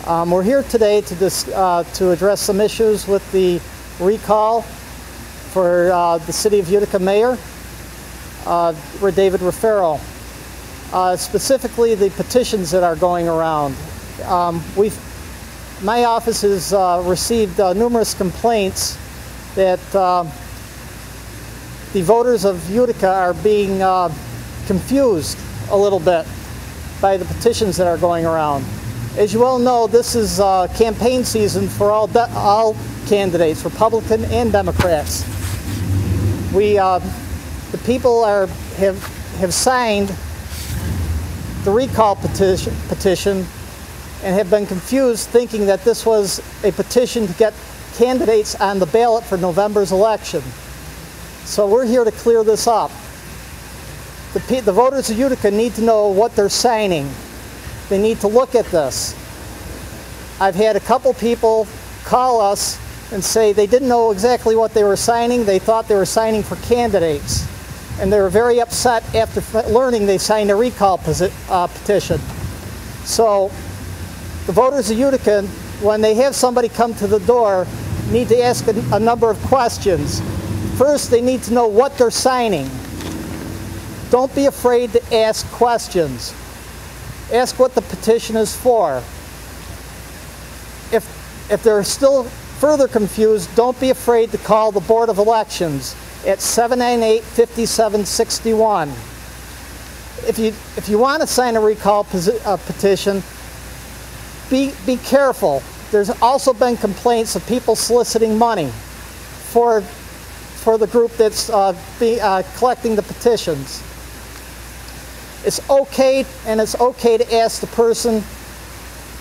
We're here today to address some issues with the recall for the City of Utica Mayor, Dave Roefaro. Specifically, the petitions that are going around. My office has received numerous complaints that the voters of Utica are being confused a little bit by the petitions that are going around. As you all know, this is campaign season for all candidates, Republican and Democrats. The people have signed the recall petition and have been confused, thinking that this was a petition to get candidates on the ballot for November's election. So we're here to clear this up. The voters of Utica need to know what they're signing. They need to look at this. I've had a couple people call us and say they didn't know exactly what they were signing. They thought they were signing for candidates. And they were very upset after learning they signed a recall petition. So the voters of Utica, when they have somebody come to the door, need to ask a number of questions. First, they need to know what they're signing. Don't be afraid to ask questions. Ask what the petition is for. If they're still further confused, don't be afraid to call the Board of Elections at 798-5761. If you want to sign a recall petition, be careful. There's also been complaints of people soliciting money for the group that's collecting the petitions. It's okay to ask the person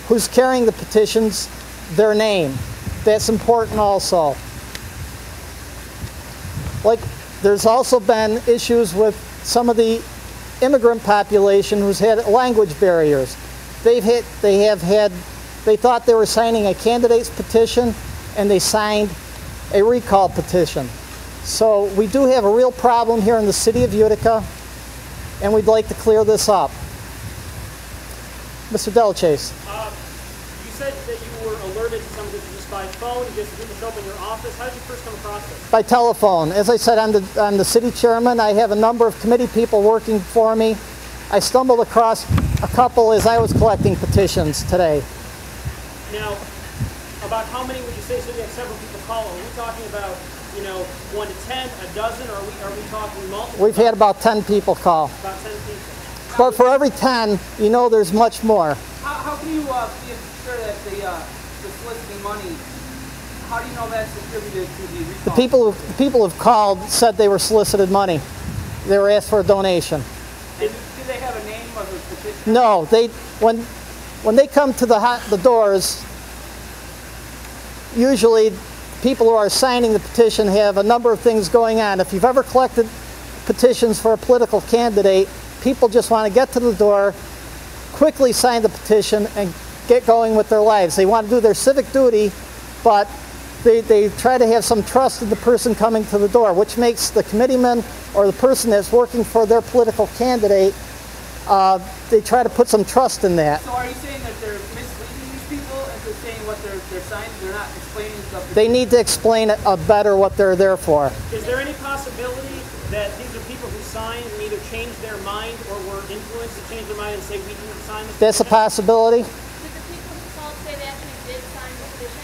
who's carrying the petitions their name. That's important also. Like, there's also been issues with some of the immigrant population who's had language barriers. They thought they were signing a candidate's petition and they signed a recall petition. So we do have a real problem here in the City of Utica, and we'd like to clear this up. Mr. Delachase. You said that you were alerted to some of this just by phone. You just didn't show up in your office. How did you first come across this? By telephone. As I said, I'm the city chairman. I have a number of committee people working for me. I stumbled across a couple as I was collecting petitions today. Now, about how many would you say? So you have several people call. Are we talking about, 1 to 10, a dozen, or are we talking multiple? We've had about 10 people call. About 10 people. But for every 10, there's much more. How can you be sure that the soliciting money, how do you know that's attributed to the recall? The people who've called said they were solicited money. They were asked for a donation. And do they have a name of the petitioner? No, when they come to the doors, usually people who are signing the petition have a number of things going on. If you've ever collected petitions for a political candidate, people just want to get to the door, quickly sign the petition, and get going with their lives. They want to do their civic duty, but they try to have some trust in the person coming to the door, which makes the committeeman or the person that's working for their political candidate, they try to put some trust in that. So are you saying that they're misleading these people into saying what they're signing? They're not explaining stuff? They need to explain better what they're there for. Is there any possibility that these are people who signed and either changed their mind or were influenced to change their mind and say we didn't sign this? That's a possibility. Did the people who called say they actually did sign the petition?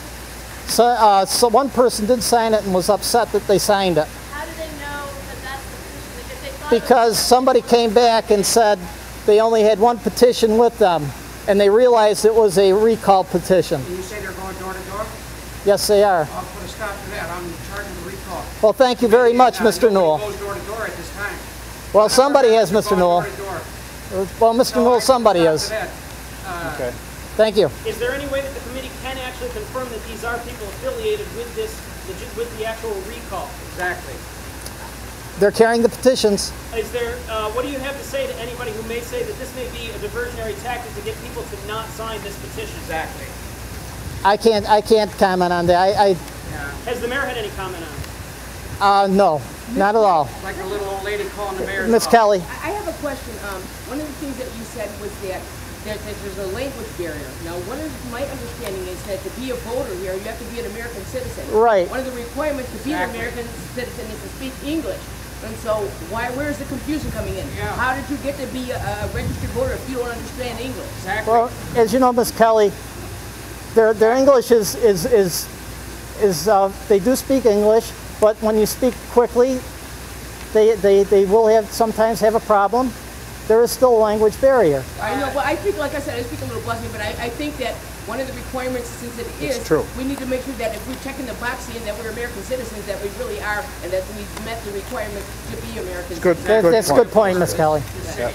So one person did sign it and was upset that they signed it. How do they know that that's the petition? If they thought Because somebody came back and said they only had one petition with them, and they realized it was a recall petition. And you say they're going door to door? Yes, they are. I'll put a stop to that. I'm in charge of the recall. Well, thank you very much, Mr. Newell. Nobody goes door to door at this time. Well, somebody has, Mr. Newell. Door to door. Well, Mr. Newell, somebody is. Okay. Thank you. Is there any way that the committee can actually confirm that these are people affiliated with with the actual recall? Exactly. They're carrying the petitions. Is there, what do you have to say to anybody who may say that this may be a diversionary tactic to get people to not sign this petition? Exactly. I can't comment on that. Has the mayor had any comment on it? No, not at all. Like a little old lady calling the mayor's Miss office. Kelly. I have a question. One of the things that you said was that that there's a language barrier. Now, one of my understanding is that to be a voter here, you have to be an American citizen. Right. One of the requirements to be an American citizen is to speak English. And so, where's the confusion coming in? Yeah. How did you get to be a registered voter if you don't understand English? Exactly. Well, as you know, Ms. Kelly, their English is they do speak English, but when you speak quickly, they will sometimes have a problem. There is still a language barrier. I know, but I think, like I said, I speak a little bluntly, but I think that one of the requirements, since it is, true. we need to make sure that if we're checking the box saying that we're American citizens, that we really are, and that we've met the requirements to be American Good. citizens. That's a good point, Ms. Kelly. Yeah.